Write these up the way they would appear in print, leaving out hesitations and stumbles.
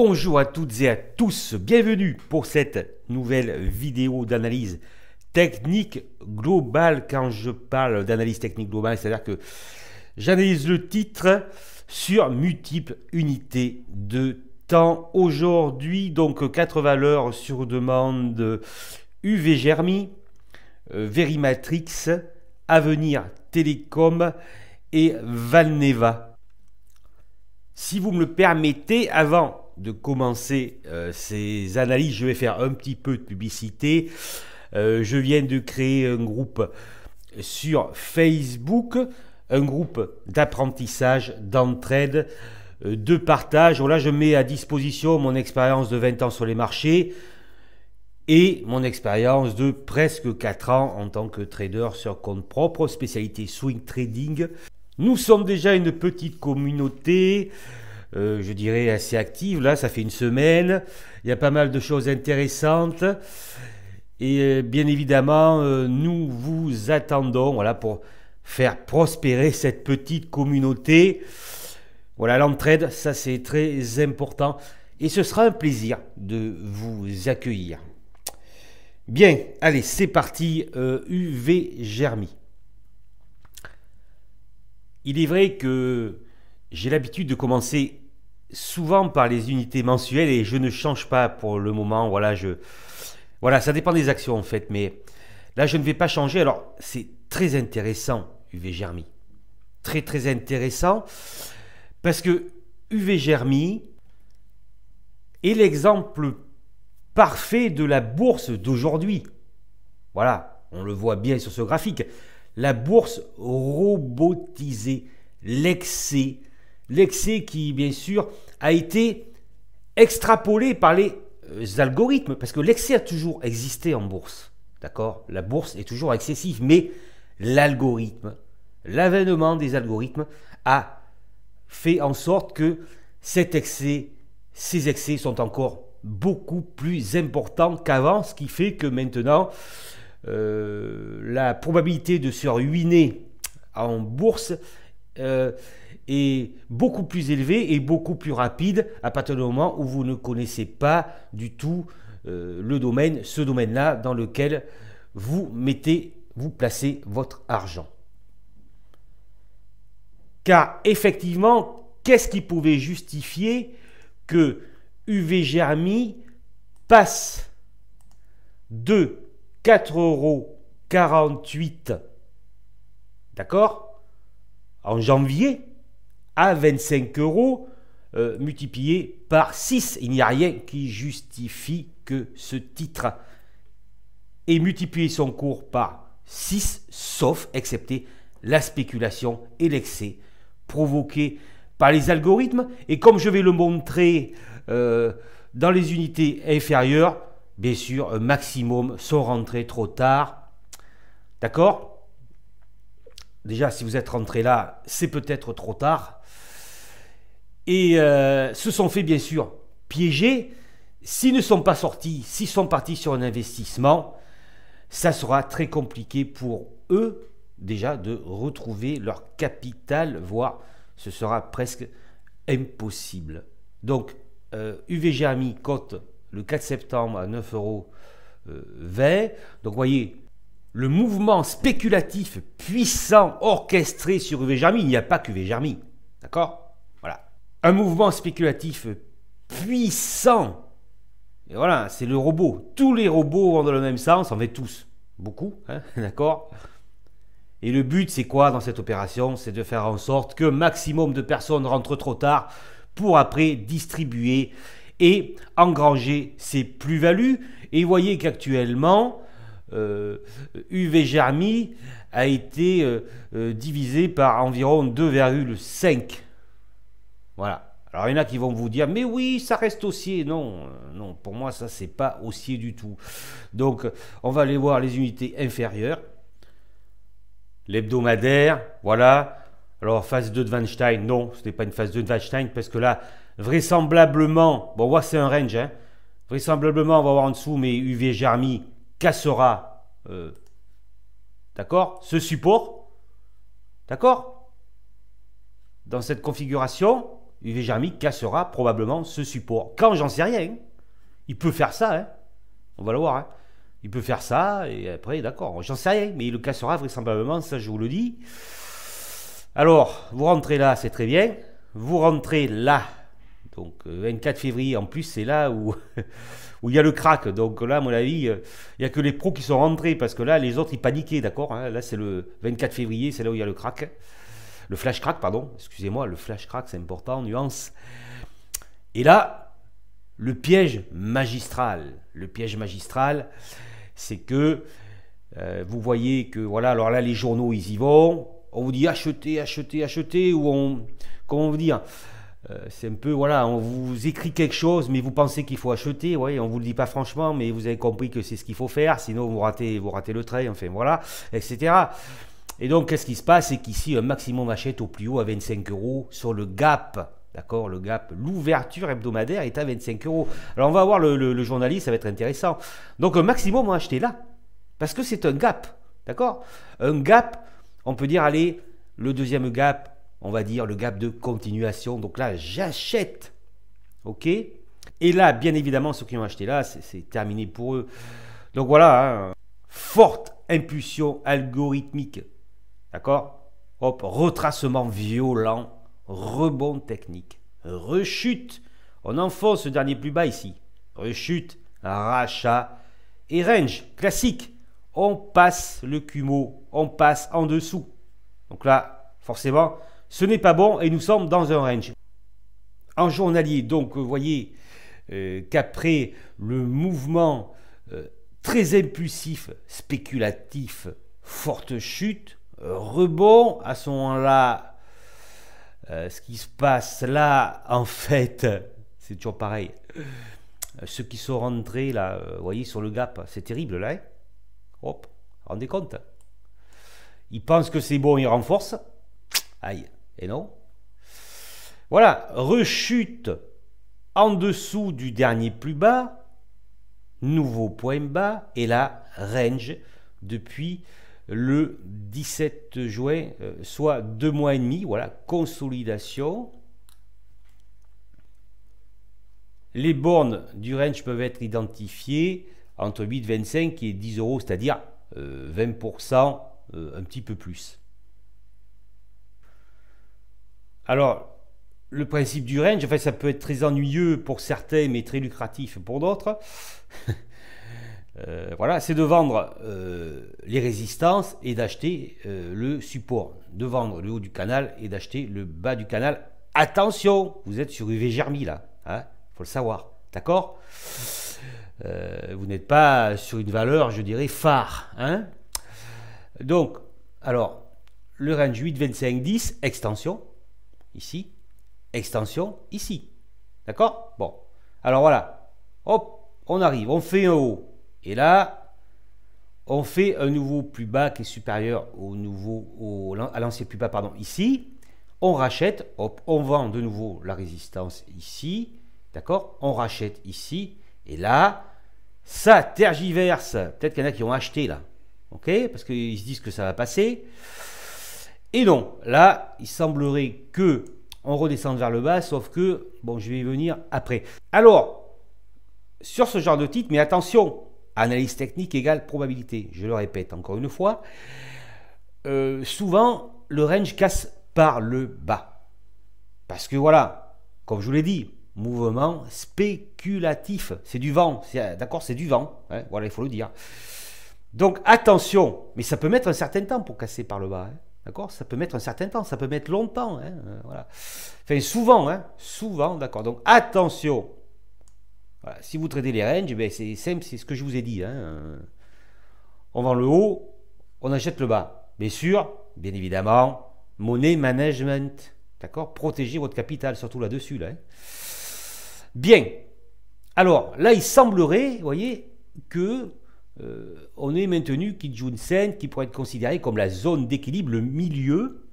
Bonjour à toutes et à tous, bienvenue pour cette nouvelle vidéo d'analyse technique globale. Quand je parle d'analyse technique globale, c'est-à-dire que j'analyse le titre sur multiples unités de temps. Aujourd'hui, donc 4 valeurs sur demande: UV Germi, Verimatrix, Avenir Télécom et Valneva. Si vous me le permettez, avant de commencer ces analyses, je vais faire un petit peu de publicité. Je viens de créer un groupe sur Facebook, un groupe d'apprentissage, d'entraide, de partage. Là, je mets à disposition mon expérience de 20 ans sur les marchés et mon expérience de presque 4 ans en tant que trader sur compte propre, spécialité swing trading. Nous sommes déjà une petite communauté, je dirais assez active. Là, ça fait une semaine. Il y a pas mal de choses intéressantes. Et bien évidemment, nous vous attendons, voilà, pour faire prospérer cette petite communauté. Voilà, l'entraide, ça c'est très important. Et ce sera un plaisir de vous accueillir. Bien, allez, c'est parti. UV Germi. Il est vrai que j'ai l'habitude de commencer souvent par les unités mensuelles et je ne change pas pour le moment. Voilà, ça dépend des actions en fait, mais là je ne vais pas changer. Alors c'est très intéressant UV Germi, très intéressant, parce que UV Germi est l'exemple parfait de la bourse d'aujourd'hui. Voilà, on le voit bien sur ce graphique. La bourse robotisée, l'excès qui, bien sûr, a été extrapolé par les algorithmes, parce que l'excès a toujours existé en bourse, d'accord? La bourse est toujours excessive, mais l'algorithme, l'avènement des algorithmes a fait en sorte que ces excès sont encore beaucoup plus importants qu'avant, ce qui fait que maintenant, la probabilité de se ruiner en bourse est beaucoup plus élevée et beaucoup plus rapide à partir du moment où vous ne connaissez pas du tout ce domaine-là dans lequel vous placez votre argent. Car effectivement, qu'est-ce qui pouvait justifier que UV Germi passe de 4,48 €, d'accord, en janvier, à 25 € multiplié par 6. Il n'y a rien qui justifie que ce titre ait multiplié son cours par 6, sauf excepté la spéculation et l'excès provoqués par les algorithmes. Et comme je vais le montrer dans les unités inférieures, bien sûr, un maximum sont rentrés trop tard. D'accord? Déjà, si vous êtes rentré là, c'est peut-être trop tard. Et se sont fait, bien sûr, piéger. S'ils ne sont pas sortis, s'ils sont partis sur un investissement, ça sera très compliqué pour eux, déjà, de retrouver leur capital, voire ce sera presque impossible. Donc, UV Germi cote le 4 septembre à 9,20 €. Donc, vous voyez, le mouvement spéculatif puissant orchestré sur UV Germi, il n'y a pas qu'UV Germi, d'accord? Voilà. Un mouvement spéculatif puissant. Et voilà, c'est le robot. Tous les robots vont dans le même sens, en fait tous, beaucoup, hein, d'accord? Et le but, c'est quoi dans cette opération? C'est de faire en sorte que maximum de personnes rentrent trop tard pour après distribuer et engranger ses plus-values. Et vous voyez qu'actuellement, UV Germi a été divisé par environ 2,5. Voilà. Alors il y en a qui vont vous dire, mais oui, ça reste haussier. Non, non, pour moi, ça, c'est pas haussier du tout. Donc, on va aller voir les unités inférieures. L'hebdomadaire, voilà. Alors, phase 2 de Weinstein, non, ce n'est pas une phase 2 de Weinstein, parce que là, vraisemblablement, bon, moi, c'est un range, hein. Vraisemblablement, on va voir en dessous, mais UV Germi cassera, d'accord, ce support, d'accord, dans cette configuration. UV Germi cassera probablement ce support. Quand, j'en sais rien. Il peut faire ça, hein. On va le voir. Hein. Il peut faire ça, et après, d'accord, j'en sais rien. Mais il le cassera vraisemblablement, ça je vous le dis. Alors, vous rentrez là, c'est très bien. Vous rentrez là. Donc, 24 février, en plus, c'est là où... où il y a le crack. Donc là, à mon avis, il n'y a que les pros qui sont rentrés, parce que là, les autres, ils paniquaient, d'accord, hein. Là, c'est le 24 février, c'est là où il y a le crack. Le flash crack, pardon. Excusez-moi, le flash crack, c'est important, nuance. Et là, le piège magistral. Le piège magistral, c'est que vous voyez que, voilà, alors là, les journaux, ils y vont. On vous dit achetez, achetez, achetez, ou on... Comment vous dire, c'est un peu, voilà, on vous écrit quelque chose, mais vous pensez qu'il faut acheter, ouais, on ne vous le dit pas franchement, mais vous avez compris que c'est ce qu'il faut faire, sinon vous ratez le trait, enfin voilà, etc. Et donc, qu'est-ce qui se passe? C'est qu'ici, un maximum achète au plus haut à 25 € sur le gap, d'accord, le gap, l'ouverture hebdomadaire est à 25 €. Alors, on va voir le journaliste, ça va être intéressant. Donc, un maximum à acheter là, parce que c'est un gap, d'accord? Un gap, on peut dire, allez, le deuxième gap, on va dire le gap de continuation. Donc là, j'achète. OK? Et là, bien évidemment, ceux qui ont acheté là, c'est terminé pour eux. Donc voilà, hein, forte impulsion algorithmique. D'accord? Hop, retracement violent, rebond technique, rechute. On enfonce ce dernier plus bas ici. Rechute, rachat et range. Classique. On passe le Kumo, on passe en dessous. Donc là, forcément, ce n'est pas bon et nous sommes dans un range. En journalier, donc, vous voyez qu'après le mouvement très impulsif, spéculatif, forte chute, rebond, à ce moment-là, ce qui se passe là, en fait, c'est toujours pareil. Ceux qui sont rentrés là, vous voyez, sur le gap, c'est terrible là. Hein, hop, rendez compte. Ils pensent que c'est bon, ils renforcent. Aïe. Et non. Voilà, rechute en dessous du dernier plus bas, nouveau point bas, et là, range depuis le 17 juin, soit 2 mois et demi, voilà, consolidation. Les bornes du range peuvent être identifiées entre 8,25 et 10 €, c'est-à-dire 20%, un petit peu plus. Alors, le principe du range, en fait, ça peut être très ennuyeux pour certains, mais très lucratif pour d'autres. Voilà, c'est de vendre les résistances et d'acheter le support. De vendre le haut du canal et d'acheter le bas du canal. Attention, vous êtes sur UV Germi là, hein, faut le savoir, d'accord? Vous n'êtes pas sur une valeur, je dirais, phare, hein? Donc, alors, le range 8, 25, 10, extension. Ici, extension, ici. D'accord? Bon. Alors voilà. Hop, on arrive, on fait un haut. Et là, on fait un nouveau plus bas qui est supérieur à l'ancien plus bas, pardon, ici. On rachète, hop, on vend de nouveau la résistance ici. D'accord? On rachète ici. Et là, ça tergiverse. Peut-être qu'il y en a qui ont acheté là. OK? Parce qu'ils se disent que ça va passer. Et non, là, il semblerait que on redescende vers le bas, sauf que, bon, je vais y venir après. Alors, sur ce genre de titre, mais attention, analyse technique égale probabilité. Je le répète encore une fois, souvent, le range casse par le bas. Parce que voilà, comme je vous l'ai dit, mouvement spéculatif, c'est du vent, d'accord, c'est du vent, hein, voilà, il faut le dire. Donc, attention, mais ça peut mettre un certain temps pour casser par le bas, hein. D'accord? Ça peut mettre un certain temps, ça peut mettre longtemps, hein, voilà. Enfin, souvent, hein, souvent, d'accord. Donc, attention. Voilà. Si vous tradez les ranges, ben, c'est simple, c'est ce que je vous ai dit. Hein. On vend le haut, on achète le bas. Bien sûr, bien évidemment, money management. D'accord? Protégez votre capital, surtout là-dessus. Là, hein. Bien. Alors, là, il semblerait, vous voyez, que on est maintenu Kijun-sen, qui pourrait être considéré comme la zone d'équilibre, le milieu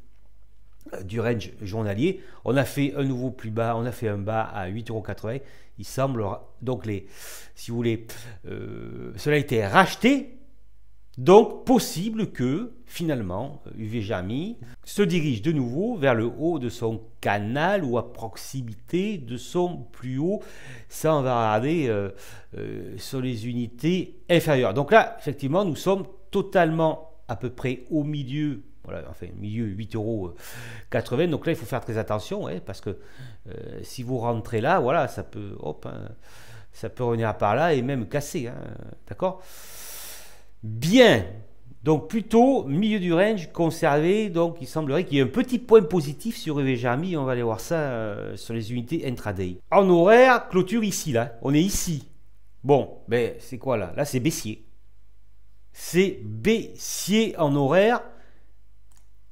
du range journalier. On a fait un nouveau plus bas, on a fait un bas à 8,80 €. Il semble donc si vous voulez, cela a été racheté Donc, possible que, finalement, UV-Germi se dirige de nouveau vers le haut de son canal ou à proximité de son plus haut. Ça, on va regarder sur les unités inférieures. Donc là, effectivement, nous sommes totalement à peu près au milieu. Voilà, enfin, milieu 8,80 €. Donc là, il faut faire très attention, ouais, parce que si vous rentrez là, voilà, ça peut, hop, hein, ça peut revenir par là et même casser, hein, d'accord? Bien, donc plutôt milieu du range conservé, donc il semblerait qu'il y ait un petit point positif sur UV-Germi, on va aller voir ça sur les unités intraday. En horaire, clôture ici, là, on est ici. Bon, ben c'est quoi là? Là c'est baissier. C'est baissier en horaire,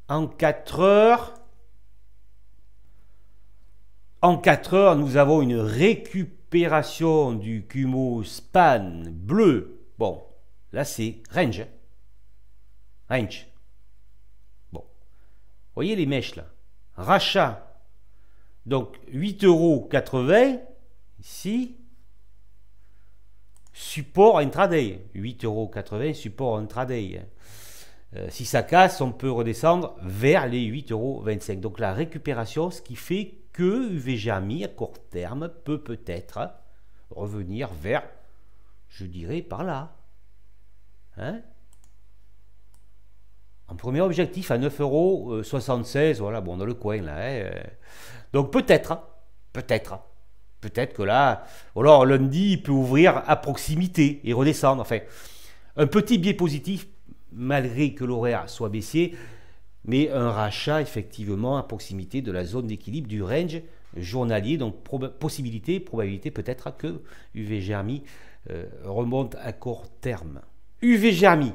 en 4 heures. En 4 heures, nous avons une récupération du Kumo span bleu. Bon, là, c'est range. Range. Bon. Vous voyez les mèches, là. Rachat. Donc, 8,80 € ici. Support intraday. 8,80 € support intraday. Si ça casse, on peut redescendre vers les 8,25 €. Donc, la récupération, ce qui fait que UV-Germi, à court terme, peut-être revenir vers, je dirais, par là. Hein? En premier objectif à 9,76 €, voilà, bon, dans le coin là. Hein. Donc peut-être que là, alors lundi, il peut ouvrir à proximité et redescendre. Enfin, un petit biais positif, malgré que l'horaire soit baissier, mais un rachat effectivement à proximité de la zone d'équilibre du range journalier. Donc possibilité, probabilité peut-être que UV-Germi remonte à court terme. UV-Germi,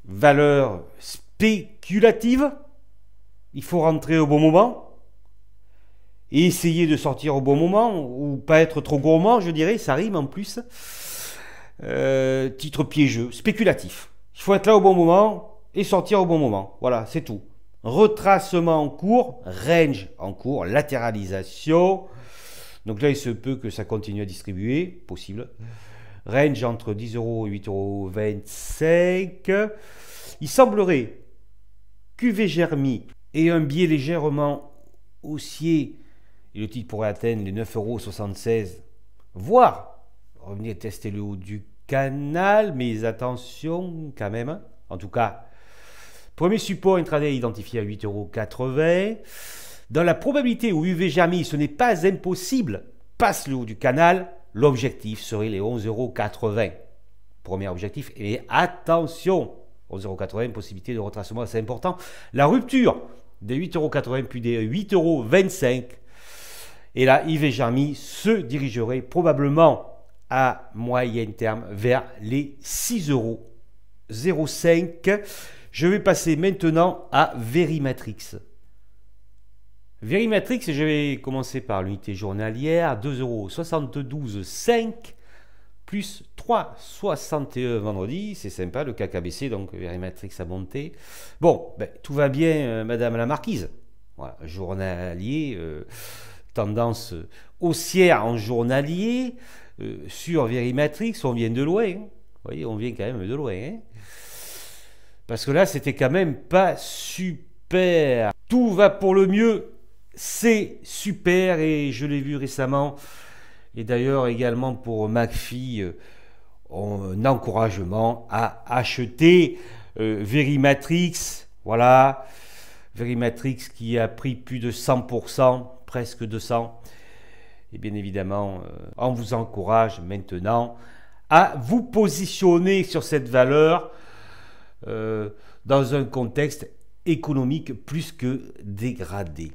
valeur spéculative, il faut rentrer au bon moment et essayer de sortir au bon moment ou pas être trop gourmand, je dirais, ça rime en plus. Titre piégeux, spéculatif. Il faut être là au bon moment et sortir au bon moment. Voilà, c'est tout. Retracement en cours, range en cours, latéralisation. Donc là, il se peut que ça continue à distribuer, possible. Range entre 10 € et 8,25 €. Il semblerait qu'UV-Germi ait un biais légèrement haussier et le titre pourrait atteindre les 9,76 €, voire revenir tester le haut du canal, mais attention quand même. En tout cas, premier support intraday identifié à 8,80 €. Dans la probabilité où UV-Germi, ce n'est pas impossible, passe le haut du canal, l'objectif serait les 11,80 €. Premier objectif. Et attention, 11,80 €, possibilité de retracement assez important. La rupture des 8,80 € puis des 8,25 €. Et là, UV-Germi se dirigerait probablement à moyen terme vers les 6,05 €. Je vais passer maintenant à Verimatrix. Verimatrix, je vais commencer par l'unité journalière, 2,72,5 € plus 3,61 € vendredi. C'est sympa, le CAC a baissé, donc Verimatrix a monté. Bon, ben, tout va bien, madame la marquise. Voilà, journalier, tendance haussière en journalier. Sur Verimatrix, on vient de loin. Hein. Vous voyez, on vient quand même de loin. Hein. Parce que là, c'était quand même pas super. Tout va pour le mieux, c'est super. Et je l'ai vu récemment. Et d'ailleurs, également pour McPhee, un encouragement à acheter Verimatrix. Voilà. Verimatrix qui a pris plus de 100%, presque 200%. Et bien évidemment, on vous encourage maintenant à vous positionner sur cette valeur dans un contexte économique plus que dégradé.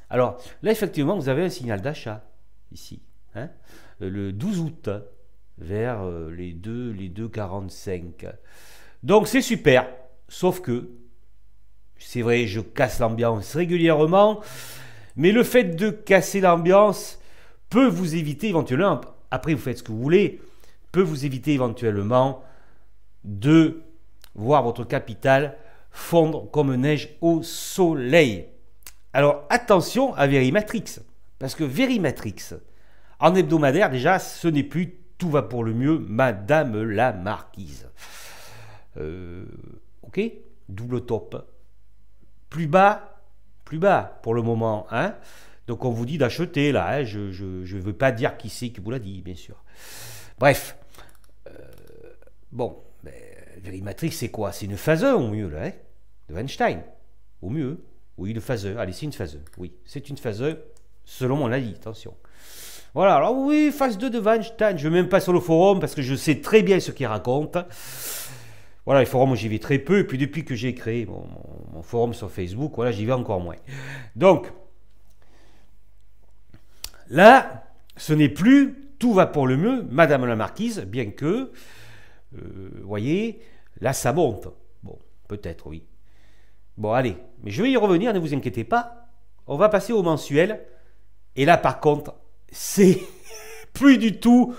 Alors là, effectivement, vous avez un signal d'achat ici, hein, le 12 août, vers les 2,45. Donc c'est super, sauf que, c'est vrai, je casse l'ambiance régulièrement, mais le fait de casser l'ambiance peut vous éviter éventuellement, après vous faites ce que vous voulez, peut vous éviter éventuellement de voir votre capital fondre comme neige au soleil. Alors attention à Verimatrix, parce que Verimatrix, en hebdomadaire déjà, ce n'est plus tout va pour le mieux, madame la marquise. Ok, double top. Plus bas pour le moment. Hein. Donc on vous dit d'acheter là. Hein. Je ne veux pas dire qui c'est qui vous l'a dit, bien sûr. Bref. Bon, Verimatrix, c'est quoi? C'est une phase 1 au mieux, là, hein, de Weinstein. Au mieux. Oui, une phase 1. Allez, c'est une phase 1. Oui, c'est une phase 1, selon mon avis, attention. Voilà, alors oui, phase 2 de Weinstein. Je ne vais même pas sur le forum parce que je sais très bien ce qu'il raconte. Voilà, les forums, j'y vais très peu. Et puis depuis que j'ai créé mon forum sur Facebook, voilà, j'y vais encore moins. Donc, là, ce n'est plus tout va pour le mieux, Madame la Marquise, bien que, vous voyez, là, ça monte. Bon, peut-être, oui. Bon, allez, mais je vais y revenir, ne vous inquiétez pas. On va passer au mensuel. Et là, par contre, c'est plus du tout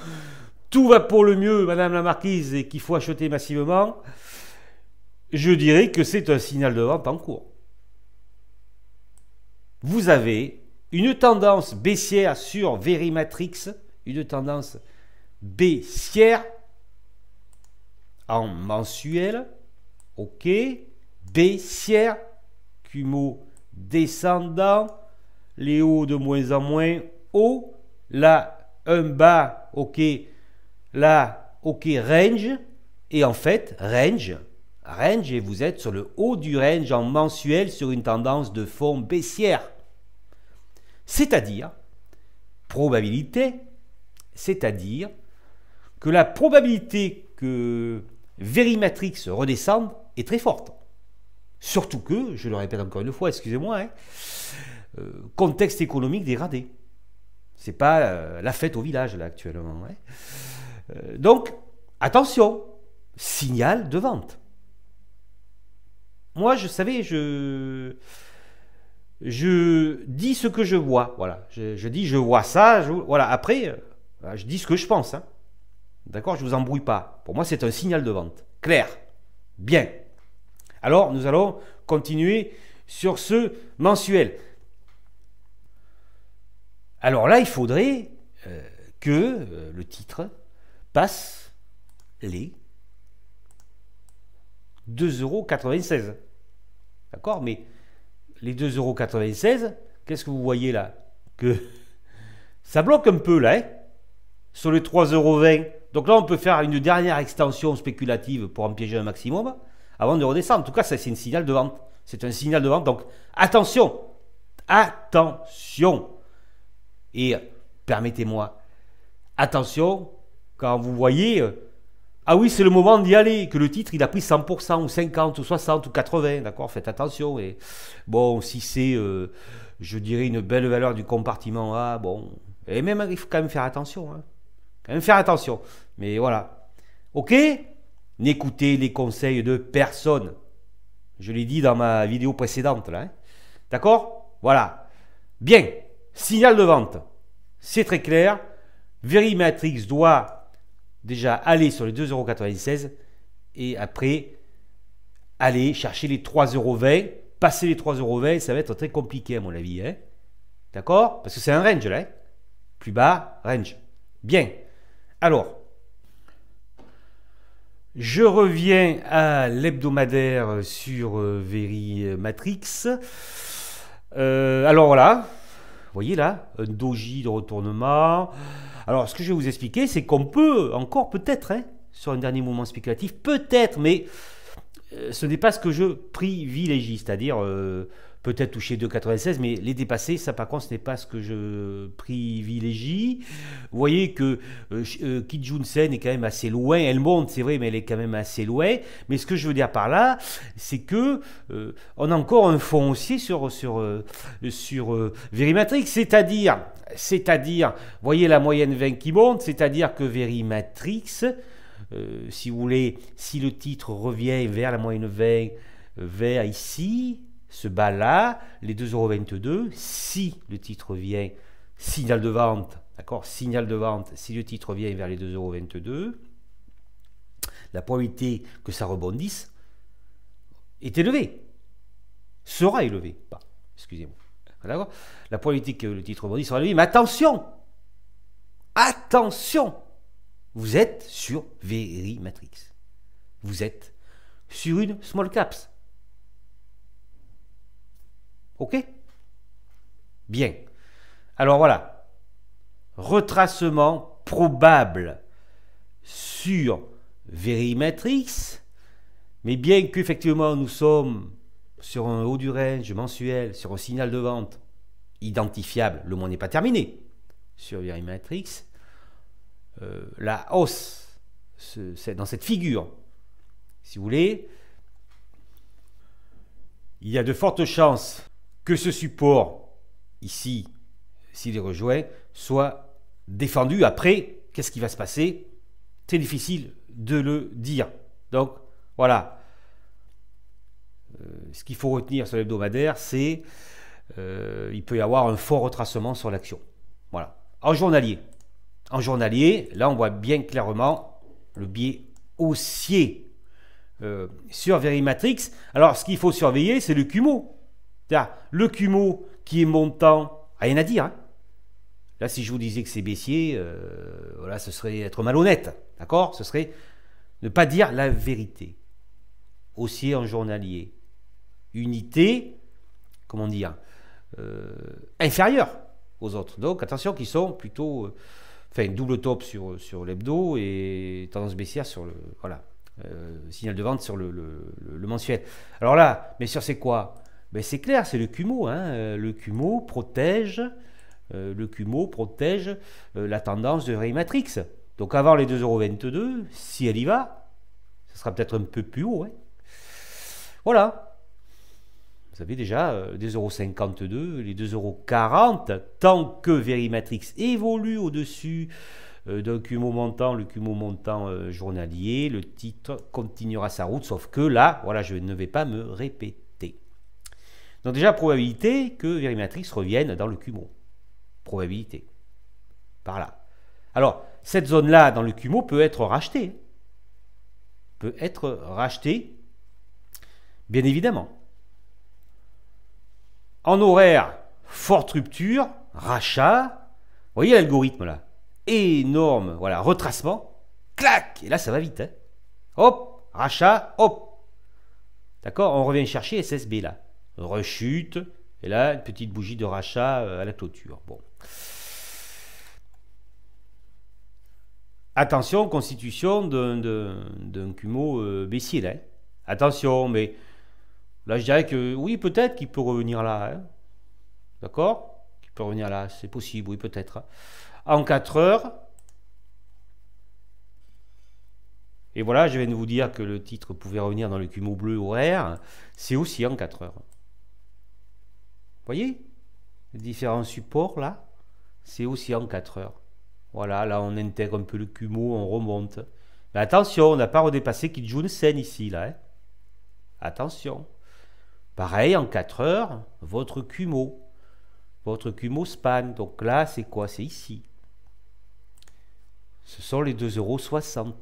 va pour le mieux, Madame la Marquise, et qu'il faut acheter massivement. Je dirais que c'est un signal de vente en cours. Vous avez une tendance baissière sur Verimatrix, une tendance baissière en mensuel, ok, baissière, Cumo descendant, les hauts de moins en moins hauts, là un bas, ok, là ok range, et en fait range, et vous êtes sur le haut du range en mensuel sur une tendance de fond baissière, c'est-à-dire probabilité, c'est-à-dire que la probabilité que Verimatrix redescende est très forte. Surtout que, je le répète encore une fois, excusez-moi, hein, contexte économique dégradé. C'est pas la fête au village là actuellement. Hein. Donc, attention, signal de vente. Moi, je savais, je dis ce que je vois. Voilà, je dis, je vois ça. Voilà, après, je dis ce que je pense. Hein. D'accord, je ne vous embrouille pas. Pour moi, c'est un signal de vente. Clair. Bien. Alors, nous allons continuer sur ce mensuel. Alors là, il faudrait que le titre passe les 2,96 €. D'accord? Mais les 2,96 €, qu'est-ce que vous voyez là? Que ça bloque un peu là, hein, sur les 3,20 €. Donc là, on peut faire une dernière extension spéculative pour en piéger un maximum avant de redescendre. En tout cas, ça, c'est un signal de vente. C'est un signal de vente. Donc, attention. Attention. Et permettez-moi, attention, quand vous voyez, ah oui, c'est le moment d'y aller, que le titre, il a pris 100%, ou 50, ou 60, ou 80, d'accord? Faites attention. Et bon, si c'est, je dirais, une belle valeur du compartiment A, bon, et même, il faut quand même faire attention, hein. Quand même faire attention. Mais voilà. Ok? N'écoutez les conseils de personne. Je l'ai dit dans ma vidéo précédente, là. Hein. D'accord? Voilà. Bien. Signal de vente. C'est très clair. Verimatrix doit déjà aller sur les 2,96 € et après aller chercher les 3,20 €. Passer les 3,20 €, ça va être très compliqué à mon avis. Hein. D'accord? Parce que c'est un range là. Hein. Plus bas, range. Bien. Alors, je reviens à l'hebdomadaire sur Verimatrix. Alors voilà, vous voyez là, un doji de retournement. Alors, ce que je vais vous expliquer, c'est qu'on peut encore peut-être, hein, sur un dernier mouvement spéculatif, peut-être, mais ce n'est pas ce que je privilégie, c'est-à-dire peut-être toucher 2,96, mais les dépasser, ça par contre, ce n'est pas ce que je privilégie. Vous voyez que Kijun-sen est quand même assez loin, elle monte, c'est vrai, mais elle est quand même assez loin. Mais ce que je veux dire par là, c'est que on a encore un fond haussier sur Verimatrix, c'est-à-dire, vous voyez la moyenne 20 qui monte, c'est-à-dire que Verimatrix, si vous voulez, si le titre revient vers la moyenne 20, vers ici, ce bas là, les 2,22 €, si le titre vient, signal de vente, d'accord, signal de vente, si le titre vient vers les 2,22 €, la probabilité que ça rebondisse est élevée, sera élevée, pas, excusez-moi, d'accord, la probabilité que le titre rebondisse sera élevée, mais attention, attention, vous êtes sur Verimatrix, vous êtes sur une small caps. Ok? Bien. Alors voilà. Retracement probable sur Verimatrix. Mais bien qu'effectivement nous sommes sur un haut du range mensuel, sur un signal de vente identifiable, le mois n'est pas terminé sur Verimatrix, la hausse, c'est dans cette figure, si vous voulez, il y a de fortes chances que ce support, ici, s'il est rejoint, soit défendu. Après, qu'est-ce qui va se passer? C'est difficile de le dire. Donc, voilà. Ce qu'il faut retenir sur l'hebdomadaire, c'est il peut y avoir un fort retracement sur l'action. Voilà. En journalier, là, on voit bien clairement le biais haussier sur Verimatrix. Alors, ce qu'il faut surveiller, c'est le Kumo. C'est-à-dire, le Kumo qui est montant, rien à dire. Hein. Là, si je vous disais que c'est baissier, voilà, ce serait être malhonnête. D'accord? Ce serait ne pas dire la vérité. Haussier en journalier. Unité, comment dire, inférieure aux autres. Donc, attention, qui sont plutôt... Enfin, double top sur l'hebdo et tendance baissière sur le... Voilà. Signal de vente sur le mensuel. Alors là, mais sur c'est quoi? Ben c'est clair, c'est le Kumo. Hein. Le Kumo protège, la tendance de Verimatrix. Donc avant les 2,22 €, si elle y va, ce sera peut-être un peu plus haut. Hein. Voilà. Vous avez déjà 2,52 €, les 2,40 €, tant que Verimatrix évolue au-dessus d'un Kumo montant, le Kumo montant journalier, le titre continuera sa route, sauf que là, voilà, je ne vais pas me répéter. Donc déjà, probabilité que Verimatrix revienne dans le Kumo. Probabilité. Par là. Alors, cette zone-là, dans le Kumo, peut être rachetée. Bien évidemment. En horaire, forte rupture, rachat. Vous voyez l'algorithme là? Énorme, voilà, retracement, clac, et là ça va vite, hein. Hop, rachat, hop, d'accord, on revient chercher SSB là, rechute, et là une petite bougie de rachat à la clôture. Bon, attention, constitution d'un Kumo baissier là, hein. Attention, mais là je dirais que oui, peut-être qu'il peut revenir là, hein. D'accord, qu'il peut revenir là, c'est possible, oui, peut-être. En 4 heures. Et voilà, je viens de vous dire que le titre pouvait revenir dans le Kumo bleu horaire. C'est aussi en 4 heures. Vous voyez les différents supports là? C'est aussi en 4 heures. Voilà, là on intègre un peu le Kumo, on remonte. Mais attention, on n'a pas redépassé Kijun-sen ici là. Hein. Attention. Pareil, en 4 heures, votre Kumo span. Donc là, c'est quoi? C'est ici. Ce sont les 2,60 €.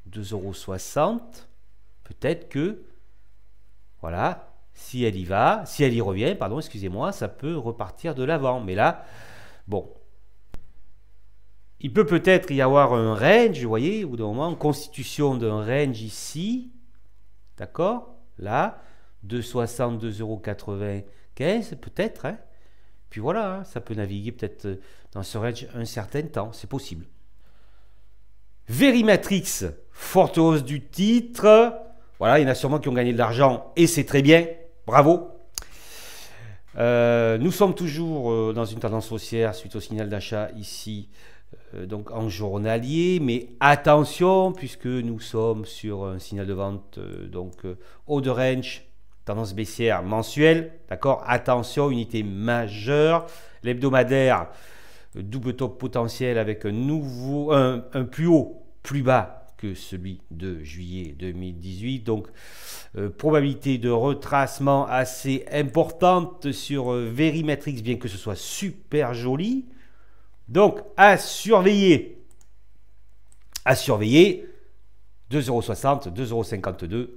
2,60 €, peut-être que, voilà, si elle y revient, pardon, excusez-moi, ça peut repartir de l'avant. Mais là, bon, il peut peut-être y avoir un range, vous voyez, au bout d'un moment, constitution d'un range ici, d'accord? Là, 2,60 €, 2,95 €, peut-être, hein? Puis voilà, hein, ça peut naviguer peut-être dans ce range un certain temps, c'est possible. Verimatrix, forte hausse du titre. Voilà, il y en a sûrement qui ont gagné de l'argent et c'est très bien, bravo. Nous sommes toujours dans une tendance haussière suite au signal d'achat ici, donc en journalier, mais attention puisque nous sommes sur un signal de vente haut de range, tendance baissière mensuelle, d'accord? Attention, unité majeure, l'hebdomadaire, double top potentiel avec un plus haut, plus bas que celui de juillet 2018. Donc, probabilité de retracement assez importante sur Verimatrix, bien que ce soit super joli. Donc, à surveiller. 2,60 €, 2,52 €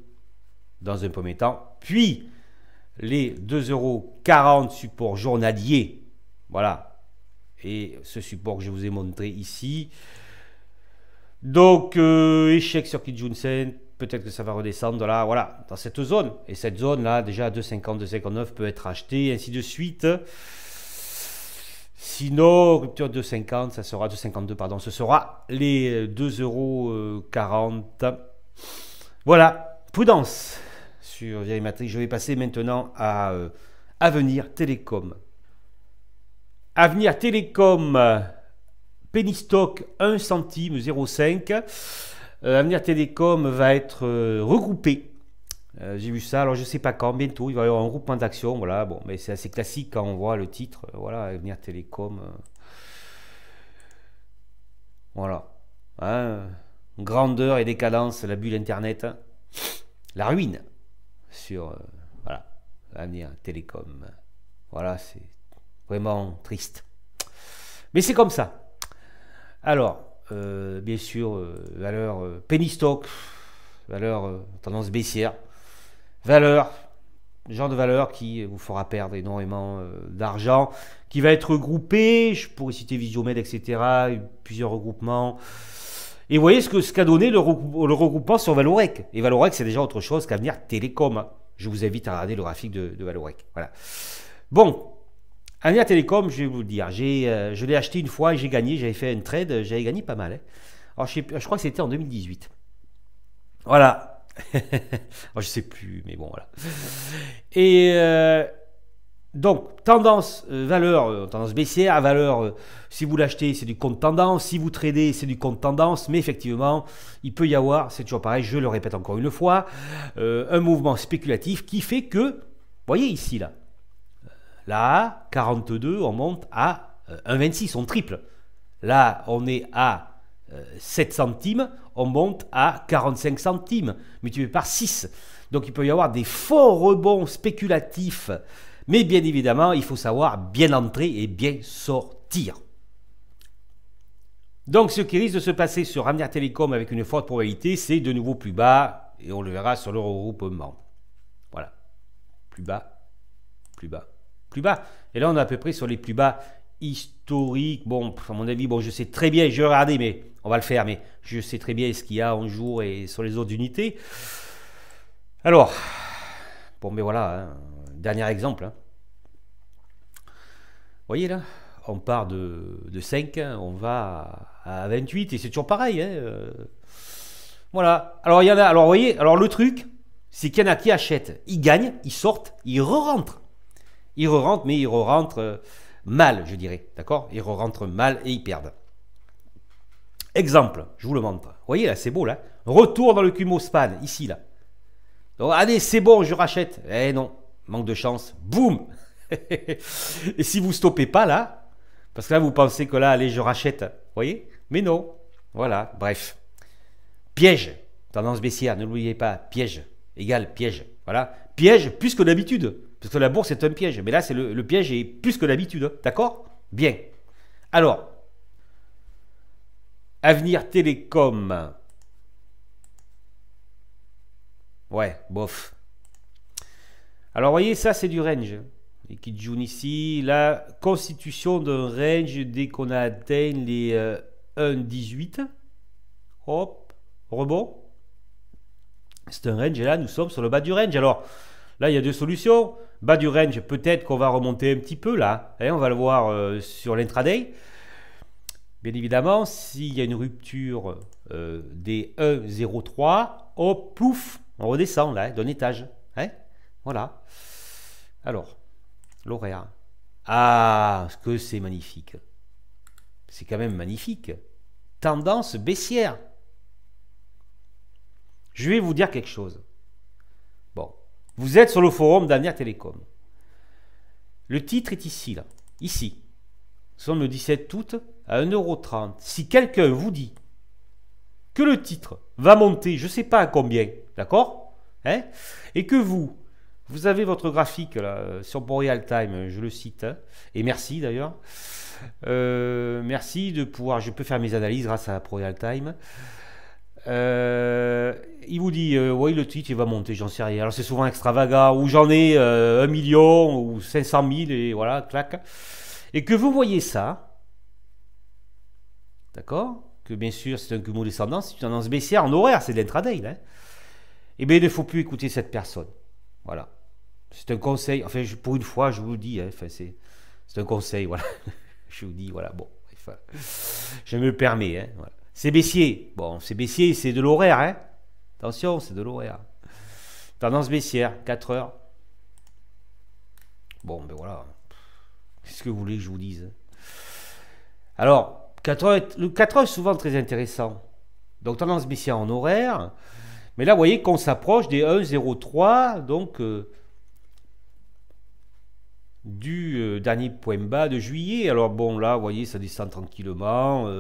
dans un premier temps. Puis, les 2,40 € support journalier. Voilà. Et ce support que je vous ai montré ici. Donc, échec sur Kijun-sen, peut-être que ça va redescendre là, voilà, dans cette zone. Et cette zone là, déjà à 2,50, 2,59 peut être achetée, ainsi de suite. Sinon, rupture de 2,50, ça sera 2,52, pardon, ce sera les 2,40 €. Voilà, prudence sur Verimatrix. Je vais passer maintenant à Avenir Télécom. Avenir Télécom, penny stock 1 centime 0,5. Avenir Télécom va être regroupé. J'ai vu ça, alors je ne sais pas quand, bientôt, il va y avoir un regroupement d'actions. Voilà, bon, mais c'est assez classique quand on voit le titre. Voilà, Avenir Télécom. Voilà. Hein, grandeur et décadence, la bulle Internet. La ruine sur voilà, Avenir Télécom. Voilà, c'est vraiment triste. Mais c'est comme ça. Alors, bien sûr, valeur penny stock, valeur tendance baissière, valeur, genre de valeur qui vous fera perdre énormément d'argent, qui va être regroupé, je pourrais citer Visiomed, etc., plusieurs regroupements. Et vous voyez ce qu'a donné le regroupement sur Valorec. Et Valorec, c'est déjà autre chose qu'Avenir Télécom. Je vous invite à regarder le graphique de Valorec. Voilà. Bon, Avenir Télécom, je vais vous le dire, je l'ai acheté une fois et j'ai gagné, j'avais fait un trade, j'avais gagné pas mal. Hein. Alors je crois que c'était en 2018. Voilà. Alors, je sais plus, mais bon, voilà. Et donc, tendance, valeur, tendance baissière, valeur, si vous l'achetez, c'est du compte tendance, si vous tradez, c'est du compte tendance, mais effectivement, il peut y avoir, c'est toujours pareil, je le répète encore une fois, un mouvement spéculatif qui fait que, vous voyez ici, là, 42, on monte à 1,26, on triple. Là, on est à 7 centimes, on monte à 45 centimes, multiplié par 6. Donc, il peut y avoir des forts rebonds spéculatifs, mais bien évidemment, il faut savoir bien entrer et bien sortir. Donc, ce qui risque de se passer sur Avenir Télécom avec une forte probabilité, c'est de nouveau plus bas, et on le verra sur le regroupement. Voilà. Plus bas, plus bas, plus bas. Et là, on est à peu près sur les plus bas historiques. Bon, à mon avis, bon, je sais très bien, je vais regarder, mais on va le faire, mais je sais très bien ce qu'il y a en jour et sur les autres unités. Alors, bon, mais voilà, hein, dernier exemple. Hein. Vous voyez là, on part de 5, hein, on va à 28, et c'est toujours pareil. Hein, voilà. Alors, il y en a, alors, vous voyez, alors le truc, c'est qu'il y en a qui achètent, ils gagnent, ils sortent, ils re-rentrent. Ils re-rentrent, mais ils re-rentrent mal, je dirais. D'accord? Ils re-rentrent mal et ils perdent. Exemple, je vous le montre. Vous voyez là, c'est beau là. Retour dans le Cumospan, ici là. Donc, allez, c'est bon, je rachète. Eh non, manque de chance. Boum. Et si vous stoppez pas là, parce que là vous pensez que là, allez, je rachète. Vous voyez? Mais non. Voilà, bref. Piège. Tendance baissière, ne l'oubliez pas. Piège égale piège. Voilà. Piège plus que d'habitude. Parce que la bourse est un piège. Mais là, c'est le piège est plus que d'habitude. D'accord? Bien. Alors, Avenir Télécom. Ouais, bof. Alors, vous voyez, ça, c'est du range. Et qui joue ici. La constitution d'un range dès qu'on a atteint les 1,18. Hop, rebond. C'est un range et là, nous sommes sur le bas du range. Alors, là, il y a deux solutions. Bas du range, peut-être qu'on va remonter un petit peu là. Et on va le voir sur l'intraday. Bien évidemment, s'il y a une rupture des 1,03, hop, plouf, on redescend là, d'un étage. Hein, voilà. Alors, l'horaire. Ah, ce que c'est magnifique. C'est quand même magnifique. Tendance baissière. Je vais vous dire quelque chose. Bon, vous êtes sur le forum d'Avenir Télécom. Le titre est ici, là. Ici. Nous sommes le 17 août à 1,30 €. Si quelqu'un vous dit que le titre va monter, je ne sais pas à combien, d'accord, hein, et que vous avez votre graphique là, sur Boreal Time, je le cite, hein, et merci d'ailleurs. Merci de pouvoir, je peux faire mes analyses grâce à Boreal Time. Il vous dit, oui, le titre il va monter, j'en sais rien. Alors c'est souvent extravagant, ou j'en ai 1 million, ou 500 000, et voilà, clac. Et que vous voyez ça, d'accord, que bien sûr c'est un cumul descendant, c'est une tendance baissière en horaire, c'est de l'intraday, hein. eh bien, il ne faut plus écouter cette personne. Voilà. C'est un conseil. Enfin, pour une fois, je vous le dis. Hein, enfin, c'est un conseil. Voilà. Je vous dis, voilà. Bon. Enfin, je me le permets. Hein, voilà. C'est baissier. Bon, c'est baissier, c'est de l'horaire. Hein. Attention, c'est de l'horaire. Tendance baissière, 4 heures. Bon, ben voilà. Qu'est-ce que vous voulez que je vous dise? Alors, 4 heures, le 4 heures est souvent très intéressant. Donc, tendance baissière en horaire. Mais là, vous voyez qu'on s'approche des 1,03, donc du dernier point bas de juillet. Alors bon, là, vous voyez, ça descend tranquillement.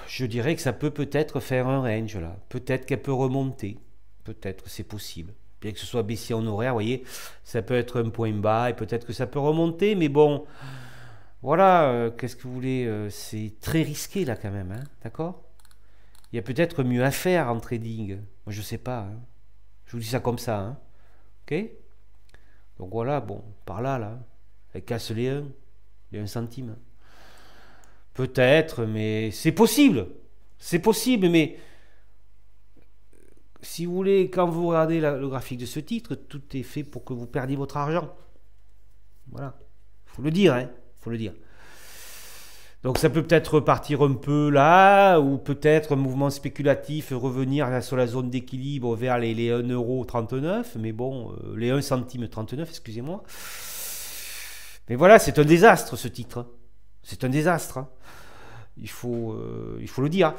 Je dirais que ça peut-être faire un range, là. Peut-être qu'elle peut remonter. Peut-être, c'est possible. Bien que ce soit baissier en horaire, vous voyez, ça peut être un point bas et peut-être que ça peut remonter. Mais bon, voilà, qu'est-ce que vous voulez? C'est très risqué, là, quand même, hein, d'accord? Il y a peut-être mieux à faire en trading. Moi, je sais pas. Hein. Je vous dis ça comme ça. Hein. Ok? Donc voilà, bon, par là, là. Elle casse les 1 centime. Peut-être, mais c'est possible. C'est possible, mais si vous voulez, quand vous regardez le graphique de ce titre, tout est fait pour que vous perdiez votre argent. Voilà. Faut le dire, hein. Faut le dire. Donc ça peut peut-être repartir un peu là, ou peut-être un mouvement spéculatif, revenir sur la zone d'équilibre vers les 1,39€, mais bon, les 1 centime 39, excusez-moi. Mais voilà, c'est un désastre ce titre. C'est un désastre. Hein. Il faut le dire.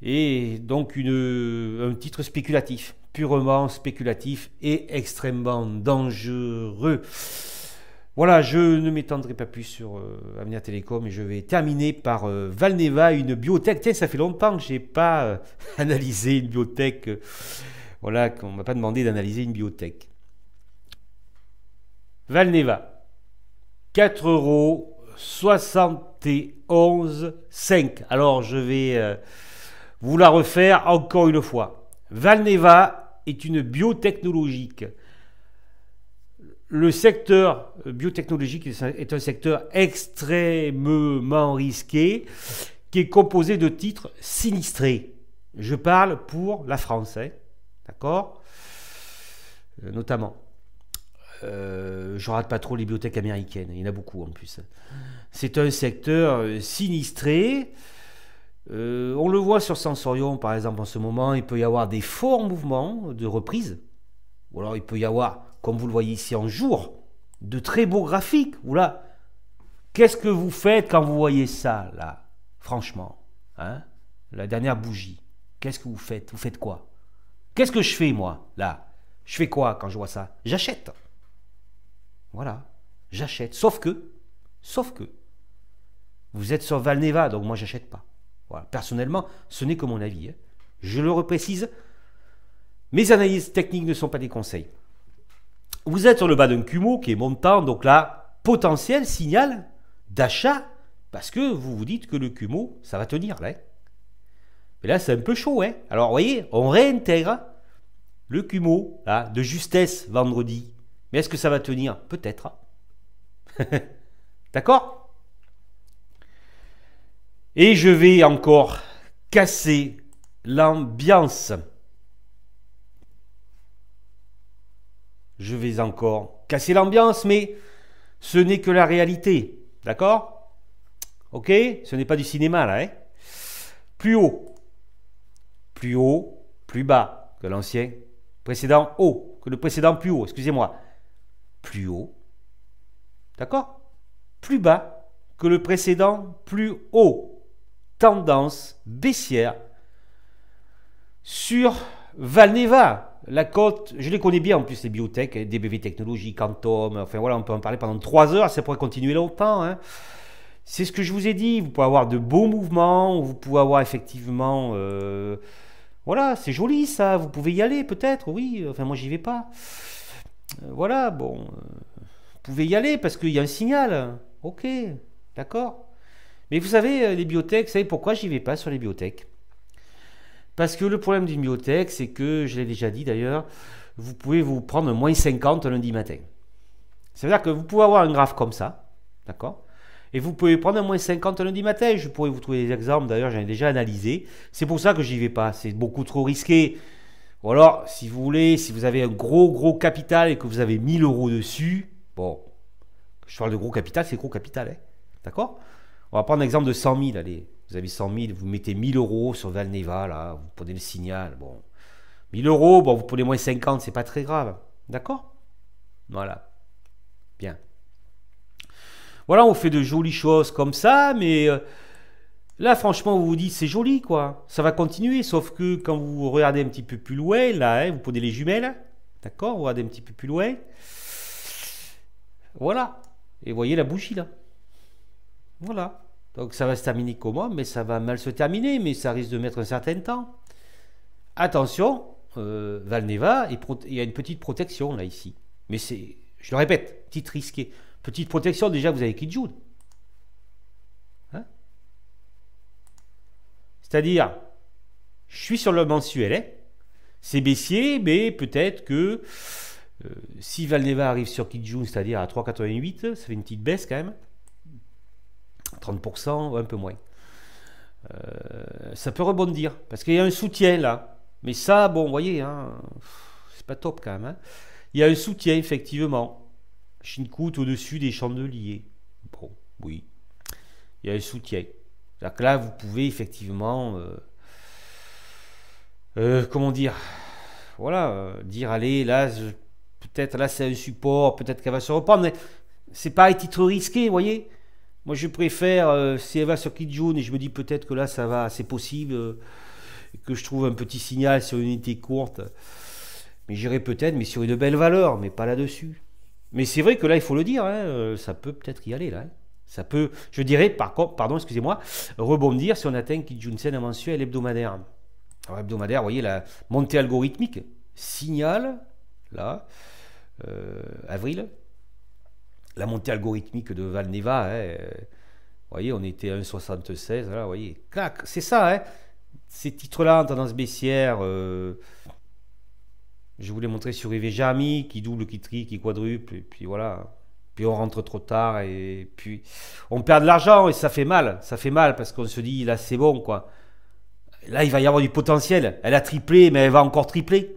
Et donc un titre spéculatif, purement spéculatif et extrêmement dangereux. Voilà, je ne m'étendrai pas plus sur Avenir Télécom et je vais terminer par Valneva, une biotech. Tiens, ça fait longtemps que je n'ai pas analysé une biotech. Voilà, qu'on ne m'a pas demandé d'analyser une biotech. Valneva, 4,71,5 €. Alors, je vais vous la refaire encore une fois. Valneva est une biotechnologique. Le secteur biotechnologique est un secteur extrêmement risqué qui est composé de titres sinistrés. Je parle pour la France, hein, d'accord, notamment. Je ne rate pas trop les biotech américaines, il y en a beaucoup en plus. C'est un secteur sinistré. On le voit sur Sensorion, par exemple, en ce moment, il peut y avoir des forts mouvements de reprise. Ou alors il peut y avoir, comme vous le voyez ici en jour, de très beaux graphiques. Oula, qu'est-ce que vous faites quand vous voyez ça, là? Franchement, hein? La dernière bougie. Qu'est-ce que vous faites? Vous faites quoi? Qu'est-ce que je fais, moi, là? Je fais quoi quand je vois ça? J'achète. Voilà, j'achète. Sauf que, vous êtes sur Valneva, donc moi, j'achète pas. Voilà. Personnellement, ce n'est que mon avis. Hein. Je le reprécise. Mes analyses techniques ne sont pas des conseils. Vous êtes sur le bas d'un Kumo qui est montant, donc là, potentiel signal d'achat, parce que vous vous dites que le Kumo, ça va tenir là. Mais là, c'est un peu chaud. Hein. Alors, vous voyez, on réintègre le Kumo là, de justesse vendredi. Mais est-ce que ça va tenir? Peut-être. D'accord? Et je vais encore casser l'ambiance. Je vais encore casser l'ambiance, mais ce n'est que la réalité. D'accord? Ok? Ce n'est pas du cinéma, là. Hein? Plus haut, plus bas que l'ancien précédent haut, que le précédent plus haut, excusez-moi. Plus haut. D'accord? Plus bas que le précédent plus haut. Tendance baissière sur Valneva. La cote, je les connais bien en plus, les biotech, DBV Technologies, Quantum, enfin voilà, on peut en parler pendant 3 heures, ça pourrait continuer longtemps. Hein. C'est ce que je vous ai dit, vous pouvez avoir de beaux mouvements, vous pouvez avoir effectivement... voilà, c'est joli ça, vous pouvez y aller peut-être, oui, enfin moi j'y vais pas. Voilà, bon, vous pouvez y aller parce qu'il y a un signal, ok, d'accord. Mais vous savez, les biotech, vous savez pourquoi j'y vais pas sur les biotech? Parce que le problème d'une biotech, c'est que, je l'ai déjà dit d'ailleurs, vous pouvez vous prendre moins 50 lundi matin. Ça veut dire que vous pouvez avoir un graphe comme ça, d'accord? Et vous pouvez prendre un moins 50 lundi matin. Je pourrais vous trouver des exemples, d'ailleurs, j'en ai déjà analysé. C'est pour ça que j'y vais pas. C'est beaucoup trop risqué. Ou alors, si vous voulez, si vous avez un gros capital et que vous avez 1000 euros dessus, bon, je parle de gros capital, c'est gros capital, hein. D'accord? On va prendre l'exemple de 100 000, allez. Vous avez 100 000, vous mettez 1000 euros sur Valneva, là, vous prenez le signal, bon. 1000 euros, bon, vous prenez moins 50, c'est pas très grave. D'accord? Voilà. Bien. Voilà, on fait de jolies choses comme ça, mais là, franchement, vous vous dites, c'est joli, quoi. Ça va continuer, sauf que quand vous regardez un petit peu plus loin, là, hein, vous prenez les jumelles, d'accord? Vous regardez un petit peu plus loin. Voilà. Et vous voyez la bougie, là. Voilà. Donc ça va se terminer comment? Mais ça va mal se terminer, mais ça risque de mettre un certain temps. Attention, Valneva, il y a une petite protection, là, ici. Mais c'est, je le répète, petite risquée. Petite protection, déjà, vous avez Kijun. Hein? C'est-à-dire, je suis sur le mensuel, hein? C'est baissier, mais peut-être que si Valneva arrive sur Kijun, c'est-à-dire à 3,88, ça fait une petite baisse quand même. 30% ou un peu moins. Ça peut rebondir, parce qu'il y a un soutien là. Mais ça, bon, vous voyez, hein, c'est pas top quand même. Hein. Il y a un soutien, effectivement. Shinkout au-dessus des chandeliers. Bon, oui. Il y a un soutien. C'est-à-dire que là, vous pouvez effectivement... comment dire? Voilà, dire, allez, là, peut-être là, c'est un support, peut-être qu'elle va se reprendre, mais c'est pas un titre risqué, vous voyez? Moi, je préfère, si elle va sur Kijun, et je me dis peut-être que là, ça va, c'est possible, que je trouve un petit signal sur une unité courte, mais j'irai peut-être, mais sur une belle valeur, mais pas là-dessus. Mais c'est vrai que là, il faut le dire, hein, ça peut peut-être y aller, là. Hein. Ça peut, je dirais, par contre, pardon, excusez-moi, rebondir si on atteint Kijun-sen mensuel hebdomadaire. Alors, hebdomadaire, vous voyez, la montée algorithmique, signal, là, avril, la montée algorithmique de Valneva, hein, vous voyez, on était à 1,76, là, vous voyez, clac, c'est ça, hein, ces titres-là en tendance baissière, je voulais montrer sur Rivet Jarmy, qui double, qui triple, qui quadruple, et puis voilà, puis on rentre trop tard, et puis on perd de l'argent, et ça fait mal parce qu'on se dit, là, c'est bon, quoi. Là, il va y avoir du potentiel, elle a triplé, mais elle va encore tripler.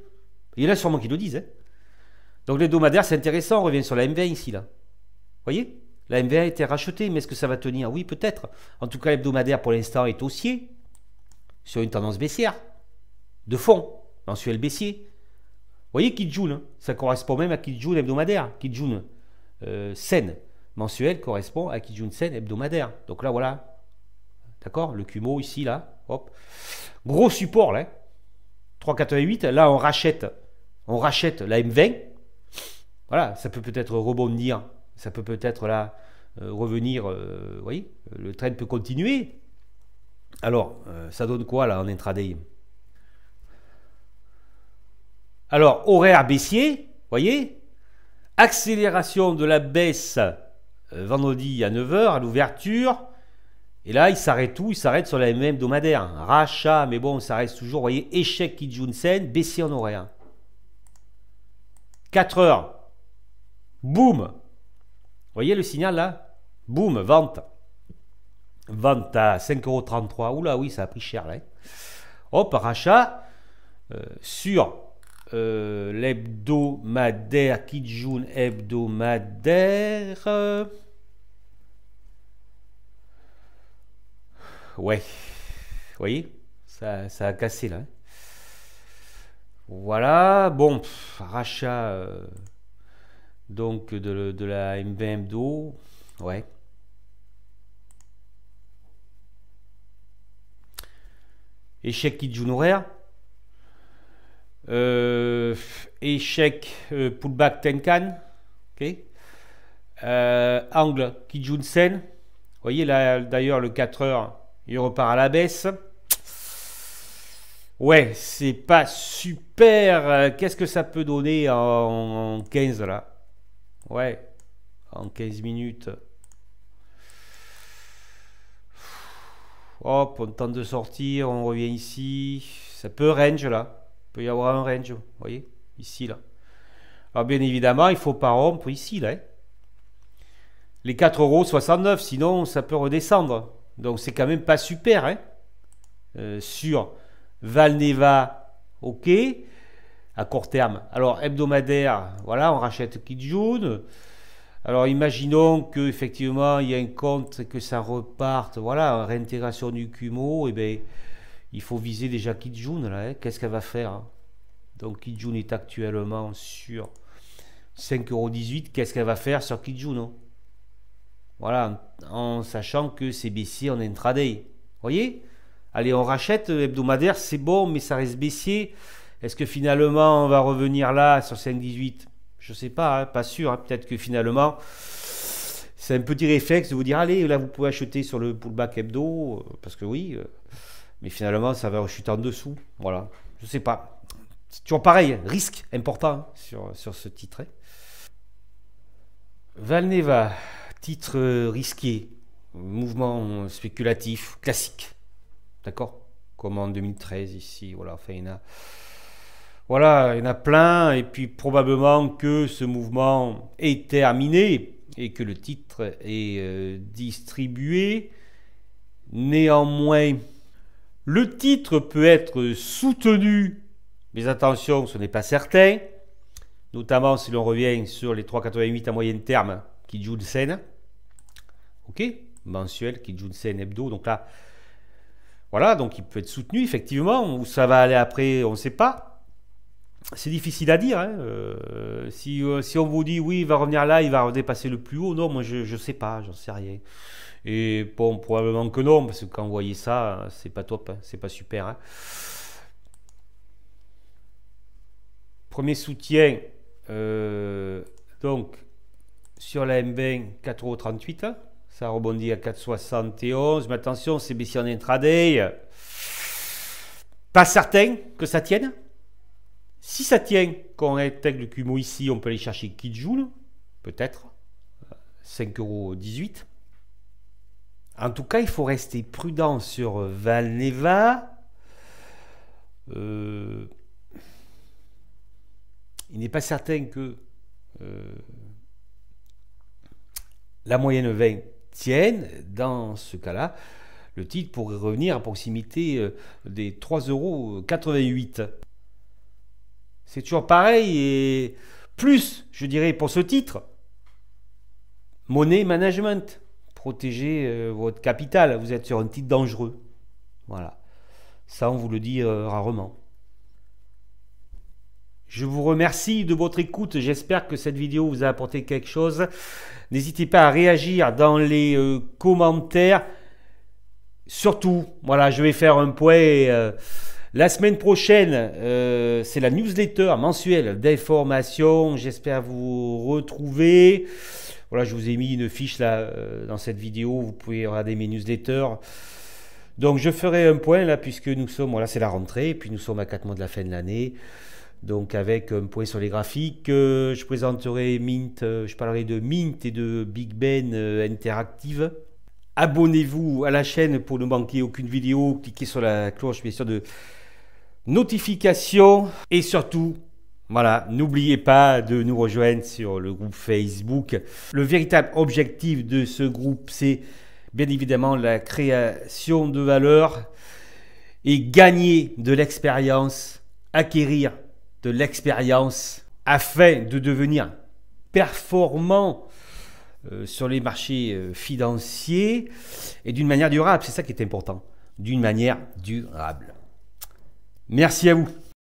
Il y en a sûrement qui le disent, hein. Donc l'hebdomadaire, c'est intéressant, on revient sur la M20 ici, là. Vous voyez, la M20 a été rachetée, mais est-ce que ça va tenir? Oui, peut-être. En tout cas, l'hebdomadaire, pour l'instant, est haussier, sur une tendance baissière, de fond, mensuel baissier. Vous voyez, Kijun, hein, ça correspond même à Kijun hebdomadaire. Kijun Sen mensuel correspond à Kijun Sen hebdomadaire. Donc là, voilà. D'accord? Le Kumo ici, là. Hop. Gros support, là. 3,88. Là, on rachète la M20. Voilà, ça peut peut-être rebondir. Ça peut peut-être là revenir. Vous voyez, le trend peut continuer. Alors, ça donne quoi là en intraday? Alors, horaire baissier, vous voyez, accélération de la baisse vendredi à 9h à l'ouverture. Et là, il s'arrête où? Il s'arrête sur la même hebdomadaire. Rachat, mais bon, ça reste toujours, vous voyez, échec Kijun-sen, baissier en horaire. 4 heures. Boum. Vous voyez le signal là? Boum, vente. Vente à 5,33 €. Oula, oui, ça a pris cher là. Hop, rachat sur l'hebdomadaire, Kijun hebdomadaire. Ouais, vous voyez, ça a cassé là. Hein. Voilà, bon, rachat donc de la M20 hebdo, ouais. Échec Kijun horaire. Échec pullback Tenkan. Ok. Angle Kijun Sen. Vous voyez là d'ailleurs le 4 heures il repart à la baisse. Ouais, c'est pas super. Qu'est-ce que ça peut donner en 15 là? Ouais, en 15 minutes. Hop, on tente de sortir, on revient ici. Ça peut range là. Il peut y avoir un range, vous voyez, ici là. Alors bien évidemment, il ne faut pas rompre ici là. Hein. les 4,69 €, sinon ça peut redescendre. Donc c'est quand même pas super. Hein. Sur Valneva, ok, à court terme. Alors hebdomadaire, voilà, on rachète Kijun. Alors imaginons qu'effectivement il y a un compte et que ça reparte, voilà, réintégration du Kumo, et bien il faut viser déjà Kijun là, hein. Qu'est-ce qu'elle va faire hein. Donc Kijun est actuellement sur 5,18 €, qu'est-ce qu'elle va faire sur Kijun hein. Voilà, en sachant que c'est baissier en intraday. Vous voyez? Allez, on rachète hebdomadaire, c'est bon, mais ça reste baissier. Est-ce que finalement on va revenir là sur 5,18? Je sais pas, hein, pas sûr. Hein. Peut-être que finalement c'est un petit réflexe de vous dire allez, là vous pouvez acheter sur le pullback hebdo, parce que oui, mais finalement ça va rechuter en dessous. Voilà, je sais pas. C'est toujours pareil, risque important hein, sur ce titre. Hein. Valneva. Titre risqué, mouvement spéculatif classique, d'accord, comme en 2013 ici, voilà, enfin il y en a plein, et puis probablement que ce mouvement est terminé et que le titre est distribué. Néanmoins, le titre peut être soutenu, mais attention, ce n'est pas certain, notamment si l'on revient sur les 3,88 à moyen terme Kijun Sen, ok, mensuel, Kijun Sen hebdo, donc là, voilà, donc il peut être soutenu effectivement, où ça va aller après, on ne sait pas, c'est difficile à dire, hein. Si on vous dit oui, il va revenir là, il va dépasser le plus haut, non, moi je ne sais pas, j'en sais rien, et bon, probablement que non, parce que quand vous voyez ça, c'est pas top, hein, c'est pas super, hein. Premier soutien, donc, sur la M20, 4,38 €, ça rebondit à 4,71 €, mais attention, c'est baissier en intraday. Pas certain que ça tienne. Si ça tient, quand on intègre le Kumo ici, on peut aller chercher Kijun, peut-être, 5,18 €. En tout cas, il faut rester prudent sur Valneva. Il n'est pas certain que la moyenne 20 tienne. Dans ce cas-là, le titre pourrait revenir à proximité des 3,88 €. C'est toujours pareil, et plus, je dirais, pour ce titre, money management, protégez votre capital, vous êtes sur un titre dangereux. Voilà, ça on vous le dit rarement. Je vous remercie de votre écoute, j'espère que cette vidéo vous a apporté quelque chose. N'hésitez pas à réagir dans les commentaires. Surtout, voilà, je vais faire un point. La semaine prochaine, c'est la newsletter mensuelle d'information. J'espère vous retrouver. Voilà, je vous ai mis une fiche là dans cette vidéo. Vous pouvez regarder mes newsletters. Donc, je ferai un point là, puisque nous sommes, voilà, c'est la rentrée, et puis nous sommes à 4 mois de la fin de l'année. Donc avec un point sur les graphiques, je présenterai Mint, je parlerai de Mint et de Big Ben Interactive. Abonnez-vous à la chaîne pour ne manquer aucune vidéo, cliquez sur la cloche bien sûr de notification, et surtout, voilà, n'oubliez pas de nous rejoindre sur le groupe Facebook. Le véritable objectif de ce groupe, c'est bien évidemment la création de valeur et gagner de l'expérience, acquérir de l'expérience afin de devenir performant sur les marchés financiers et d'une manière durable. C'est ça qui est important, d'une manière durable. Merci à vous.